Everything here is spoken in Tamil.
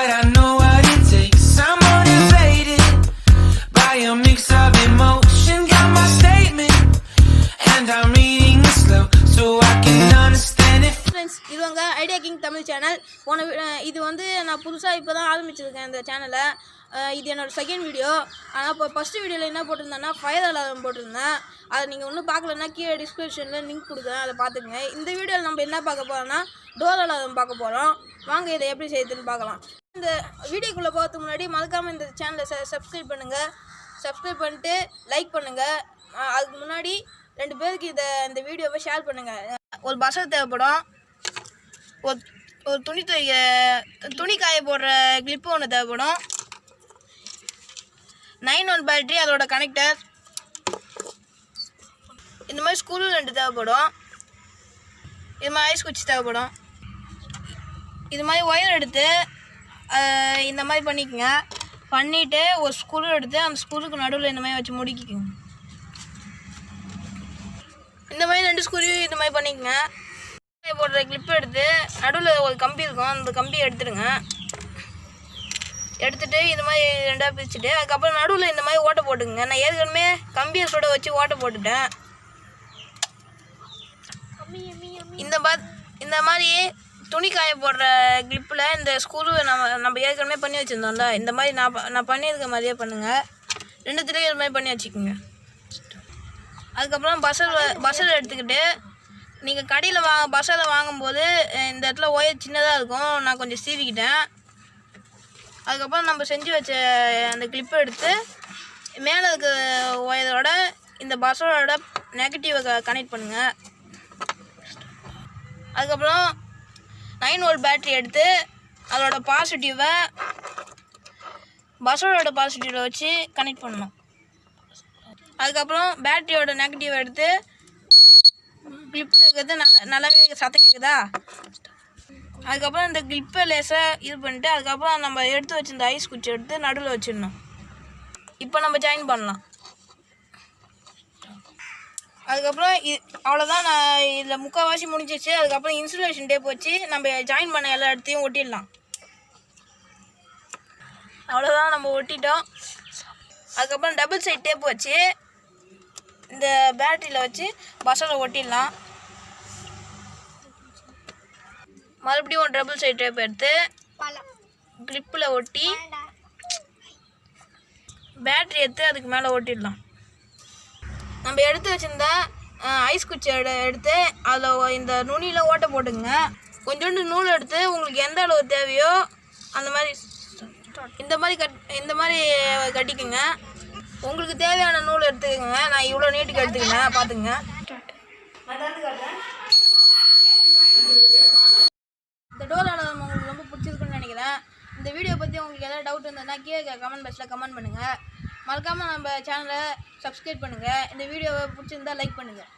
but I know what it takes. I'm motivated by a mix of emotion. Got my statement and I'm reading it slow so I can understand it. Friends, இது உங்க ஐடியா கிங் தமிழ் சேனல். இது வந்து நான் புதுசாக இப்போ தான் ஆரம்பிச்சிருக்கேன் இந்த சேனலை. இது என்னோடய செகண்ட் வீடியோ. ஆனால் இப்போ ஃபஸ்ட்டு வீடியோவில் என்ன போட்டிருந்தேன்னா ஃபயர் அலாரம் போட்டிருந்தேன். அதை நீங்கள் ஒன்றும் பார்க்கலன்னா கீழே டிஸ்கிரிப்ஷனில் லிங்க் கொடுக்குறேன், அதை பார்த்துக்குங்க. இந்த வீடியோவில் நம்ம என்ன பார்க்க போகிறோம்னா டோர் அலாரம் பார்க்க போகிறோம். வாங்க இதை எப்படி செய்யுதுன்னு பார்க்கலாம். இந்த வீடியோக்குள்ளே போகிறதுக்கு முன்னாடி மறக்காமல் இந்த சேனலை சப்ஸ்கிரைப் பண்ணுங்கள். சப்ஸ்கிரைப் பண்ணிட்டு லைக் பண்ணுங்கள். அதுக்கு முன்னாடி 2 பேருக்கு இந்த வீடியோவை ஷேர் பண்ணுங்கள். ஒரு பஸ்ஸர் தேவைப்படும். ஒரு துணி காய போடுற கிளிப்பு ஒன்று தேவைப்படும். 9V பேட்டரி, அதோட கனெக்டர். இந்த மாதிரி ஸ்க்ரூ 2 தேவைப்படும். இது மாதிரி ஐஸ் குச்சி தேவைப்படும். இது மாதிரி ஒயர் எடுத்து இந்த மாதிரி பண்ணிக்கோங்க. பண்ணிவிட்டு ஒரு ஸ்க்ரூ எடுத்து அந்த ஸ்க்ரூக்கு நடுவில் இந்த மாதிரி வச்சு முடிக்கிக்கோங்க. இந்த மாதிரி 2 ஸ்க்ரூ இந்த மாதிரி பண்ணிக்கோங்க. போடுற கிளிப்பு எடுத்து நடுவில் ஒரு கம்பி இருக்கும், அந்த கம்பியை எடுத்துடுங்க. எடுத்துகிட்டு இந்த மாதிரி 2ஆக பிரிச்சுட்டு அதுக்கப்புறம் நடுவில் இந்த மாதிரி ஓட்டை போட்டுக்குங்க. நான் ஏற்கனவே கம்பியை சுட வச்சு ஓட்டை போட்டுட்டேன். இந்த மாதிரி துணி காய போடுற கிளிப்பில் இந்த ஸ்க்ரூ நம்ம ஏற்கனவே பண்ணி வச்சுருந்தோம்ல, இந்த மாதிரி நான் பண்ணியிருக்க மாதிரியே பண்ணுங்கள். 2த்துலேயும் இது மாதிரி பண்ணி வச்சுக்கோங்க. அதுக்கப்புறம் பஸ்ஸில் எடுத்துக்கிட்டு நீங்கள் கடையில் பஸ்ஸில் வாங்கும்போது இந்த இடத்துல ஒயர் சின்னதாக இருக்கும், நான் கொஞ்சம் சீவிக்கிட்டேன். அதுக்கப்புறம் நம்ம செஞ்சு வச்ச அந்த கிளிப்பை எடுத்து மேலே இருக்க ஒயரோட இந்த பஸ்ஸோட நெகட்டிவை கனெக்ட் பண்ணுங்கள். அதுக்கப்புறம் 9V பேட்ரி எடுத்து அதோட பாசிட்டிவை பஸ்ஸோட பாசிட்டிவில் வச்சு கனெக்ட் பண்ணணும். அதுக்கப்புறம் பேட்டரியோட நெகட்டிவை எடுத்து கிளிப்பில் இருக்கிறது நல்லாவே சத்தம் கேட்குதா. அதுக்கப்புறம் இந்த கிளிப்பை லேசாக இது பண்ணிட்டு அதுக்கப்புறம் நம்ம எடுத்து வச்சுருந்த ஐஸ் குச்சி எடுத்து நடுவில் வச்சிடணும். இப்போ நம்ம ஜாயின் பண்ணலாம். அதுக்கப்புறம் அவ்வளோதான். நான் இதில் முக்கால்வாசி முடிஞ்சிச்சு. அதுக்கப்புறம் இன்சுலேஷன் டேப் வச்சு நம்ம ஜாயின் பண்ண எல்லா இடத்தையும் ஒட்டிடலாம். அவ்வளோதான், நம்ம ஒட்டிட்டோம். அதுக்கப்புறம் டபுள் சைட் டேப் வச்சு இந்த பேட்டரியில் வச்சு பஸ்ஸில் ஒட்டிடலாம். மறுபடியும் டபுள் சைட் டேப் எடுத்து கிளிப்பில் ஒட்டி பேட்டரி எடுத்து அதுக்கு மேலே ஒட்டிடலாம். நம்ம எடுத்து வச்சுருந்த ஐஸ் குச்சி எடுத்து அதில் இந்த நுனியில் ஓட்டை போட்டுங்க. கொஞ்சோண்டு நூல் எடுத்து உங்களுக்கு எந்த அளவு தேவையோ அந்த மாதிரி இந்த மாதிரி கட்டிக்குங்க. உங்களுக்கு தேவையான நூல் எடுத்துக்கோங்க. நான் இவ்வளோ நீட்டுக்கு எடுத்துக்கினேன், பார்த்துக்குங்க. இந்த டோர் அலாரம் உங்களுக்கு ரொம்ப பிடிச்சிருக்குன்னு நினைக்கிறேன். இந்த வீடியோ பற்றி உங்களுக்கு எதாவது டவுட் இருந்ததுன்னா கீழே கமெண்ட் பாக்ஸில் கமெண்ட் பண்ணுங்கள். மறக்காமல் நம்ம சேனலை சப்ஸ்கிரைப் பண்ணுங்கள். இந்த வீடியோவை பிடிச்சிருந்தா லைக் பண்ணுங்கள்.